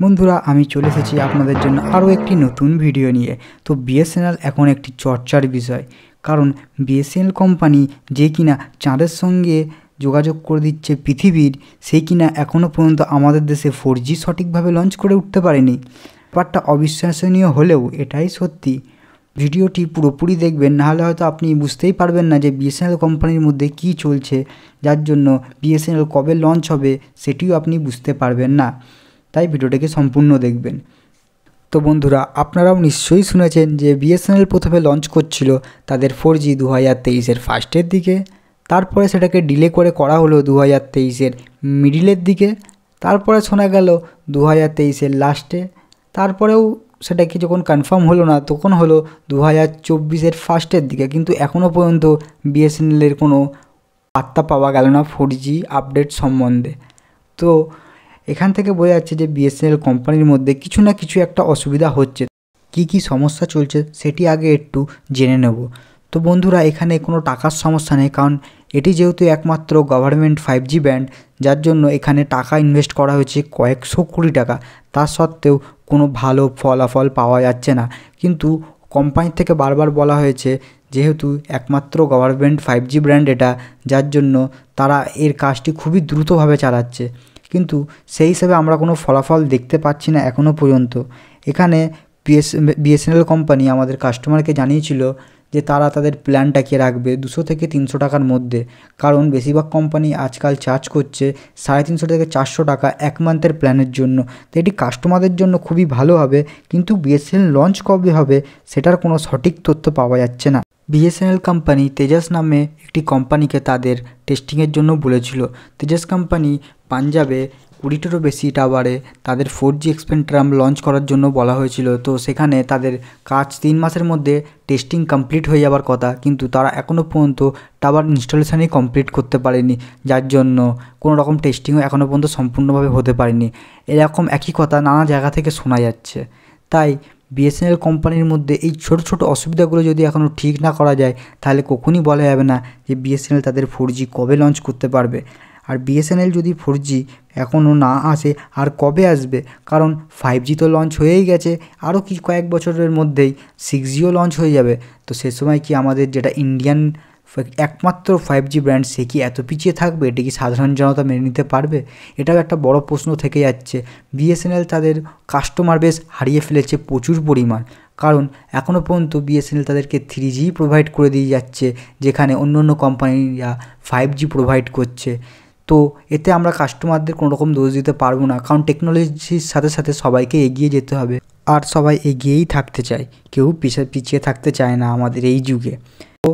বন্ধুরা আমি চলে এসেছি আপনাদের জন্য আরও একটি নতুন ভিডিও নিয়ে। তো বিএসএনএল এখন একটি চর্চার বিষয়, কারণ বিএসএনএল কোম্পানি যে কিনা চাঁদের সঙ্গে যোগাযোগ করে দিচ্ছে পৃথিবীর, সেই কিনা এখনও পর্যন্ত আমাদের দেশে 4G সঠিকভাবে লঞ্চ করে উঠতে পারেনি। ব্যাপারটা অবিশ্বাসনীয় হলেও এটাই সত্যি। ভিডিওটি পুরোপুরি দেখবেন, নাহলে হয়তো আপনি বুঝতেই পারবেন না যে বিএসএনএল কোম্পানির মধ্যে কী চলছে, যার জন্য বিএসএনএল কবে লঞ্চ হবে সেটিও আপনি বুঝতে পারবেন না। তাই ভিডিওটাকে সম্পূর্ণ দেখবেন। তো বন্ধুরা, আপনারাও নিশ্চয়ই শুনেছেন যে বিএসএনএল প্রথমে লঞ্চ করছিল তাদের 4G 2023-এর ফার্স্টের দিকে, তারপরে সেটাকে ডিলে করে করা হলো 2023-এর মিডিলের দিকে, তারপরে শোনা গেল 2023-এর লাস্টে, তারপরেও সেটাকে যখন কনফার্ম হলো না তখন হলো 2024-এর ফার্স্টের দিকে। কিন্তু এখনও পর্যন্ত বিএসএনএলের কোনো বার্তা পাওয়া গেল না 4G আপডেট সম্বন্ধে। তো এখান থেকে বোঝা যাচ্ছে যে বিএসএনএল কোম্পানির মধ্যে কিছু না কিছু একটা অসুবিধা হচ্ছে। কি সমস্যা চলছে সেটি আগে একটু জেনে নেব। তো বন্ধুরা, এখানে কোনো টাকার সমস্যা নেই, কারণ এটি যেহেতু একমাত্র গভর্নমেন্ট 5G ব্যান্ড, যার জন্য এখানে টাকা ইনভেস্ট করা হয়েছে কয়েকশো কোটি টাকা। তা সত্ত্বেও কোনো ভালো ফলাফল পাওয়া যাচ্ছে না। কিন্তু কোম্পানি থেকে বারবার বলা হয়েছে যেহেতু একমাত্র গভর্নমেন্ট 5G ব্র্যান্ড এটা, যার জন্য তারা এর কাজটি খুবই দ্রুতভাবে চালাচ্ছে। কিন্তু সেই হিসাবে আমরা কোনো ফলাফল দেখতে পাচ্ছি না এখনও পর্যন্ত। এখানে বিএসএনএল কোম্পানি আমাদের কাস্টমারকে জানিয়েছিল যে তারা তাদের প্ল্যানটাকে রাখবে 200 থেকে 300 টাকার মধ্যে, কারণ বেশিরভাগ কোম্পানি আজকাল চার্জ করছে 350 থেকে 400 টাকা 1 মান্থের প্ল্যানের জন্য। তো এটি কাস্টমারদের জন্য খুবই ভালো হবে, কিন্তু বিএসএনএল লঞ্চ কবে হবে সেটার কোনো সঠিক তথ্য পাওয়া যাচ্ছে না। বিএসএনএল কোম্পানি তেজাস নামে একটি কোম্পানিকে তাদের টেস্টিংয়ের জন্য বলেছিল। তেজাস কোম্পানি পাঞ্জাবে 20টারও বেশি টাওয়ারে তাদের 4G স্পেকট্রাম লঞ্চ করার জন্য বলা হয়েছিল। তো সেখানে তাদের কাজ 3 মাসের মধ্যে টেস্টিং কমপ্লিট হয়ে যাবার কথা, কিন্তু তারা এখনও পর্যন্ত টাওয়ার ইনস্টলেশনই কমপ্লিট করতে পারেনি, যার জন্য কোনো রকম টেস্টিংও এখনও পর্যন্ত সম্পূর্ণভাবে হতে পারেনি। এরকম একই কথা নানা জায়গা থেকে শোনা যাচ্ছে। তাই বিএসএনএল কোম্পানির মধ্যে এই ছোট অসুবিধাগুলো যদি এখনও ঠিক না করা যায়, তাহলে কখনই বলা যাবে না যে বিএসএনএল তাদের 4G কবে লঞ্চ করতে পারবে। আর বিএসএনএল যদি 4G এখনও না আসে আর কবে আসবে, কারণ 5G তো লঞ্চ হয়েই গেছে, আরও কয়েক বছরের মধ্যেই 6Gও লঞ্চ হয়ে যাবে। তো সে সময় কি আমাদের যেটা ইন্ডিয়ান একমাত্র 5G ব্র্যান্ড, সে কি এত পিছিয়ে থাকবে? এটি কি সাধারণ জনতা মেনে নিতে পারবে? এটাও একটা বড় প্রশ্ন থেকে যাচ্ছে। বিএসএনএল তাদের কাস্টমার বেস হারিয়ে ফেলেছে প্রচুর পরিমাণ, কারণ এখনও পর্যন্ত বিএসএনএল তাদেরকে 3G প্রোভাইড করে দিয়ে যাচ্ছে, যেখানে অন্য কোম্পানিরা 5G প্রোভাইড করছে। তো এতে আমরা কাস্টমারদের কোনো রকম দোষ দিতে পারবো না, কারণ টেকনোলজির সাথে সাথে সবাইকে এগিয়ে যেতে হবে, আর সবাই এগিয়েই থাকতে চায়, কেউ পিছিয়ে থাকতে চায় না আমাদের এই যুগে। তো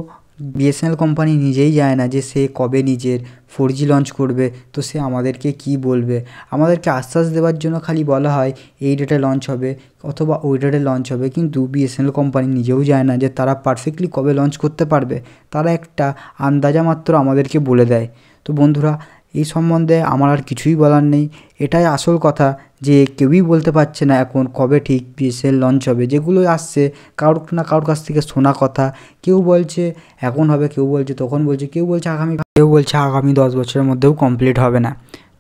বিএসএনএল কোম্পানি নিজেই জানে না যে সে কবে নিজের 4G লঞ্চ করবে। তো সে আমাদেরকে কি বলবে? আমাদেরকে আশ্বাস দেওয়ার জন্য খালি বলা হয় এই ডেটে লঞ্চ হবে অথবা ওই ডেটে লঞ্চ হবে, কিন্তু বিএসএনএল কোম্পানি নিজেও জানে না যে তারা পারফেক্টলি কবে লঞ্চ করতে পারবে। তারা একটা আন্দাজা মাত্র আমাদেরকে বলে দেয়। তো বন্ধুরা, এই সম্বন্ধে আমার আর কিছুই বলার নেই। এটাই আসল কথা যে কেউই বলতে পারছে না এখন কবে ঠিক বিএসএনএল লঞ্চ হবে। যেগুলো আসছে কারোর কাছ থেকে শোনা কথা, কেউ বলছে এখন হবে, কেউ বলছে তখন বলছে, কেউ বলছে আগামী 10 বছরের মধ্যেও কমপ্লিট হবে না।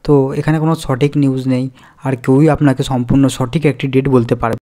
তো এখানে কোনো সঠিক নিউজ নেই, আর কেউই আপনাকে সম্পূর্ণ সঠিক একটি ডেট বলতে পারবে।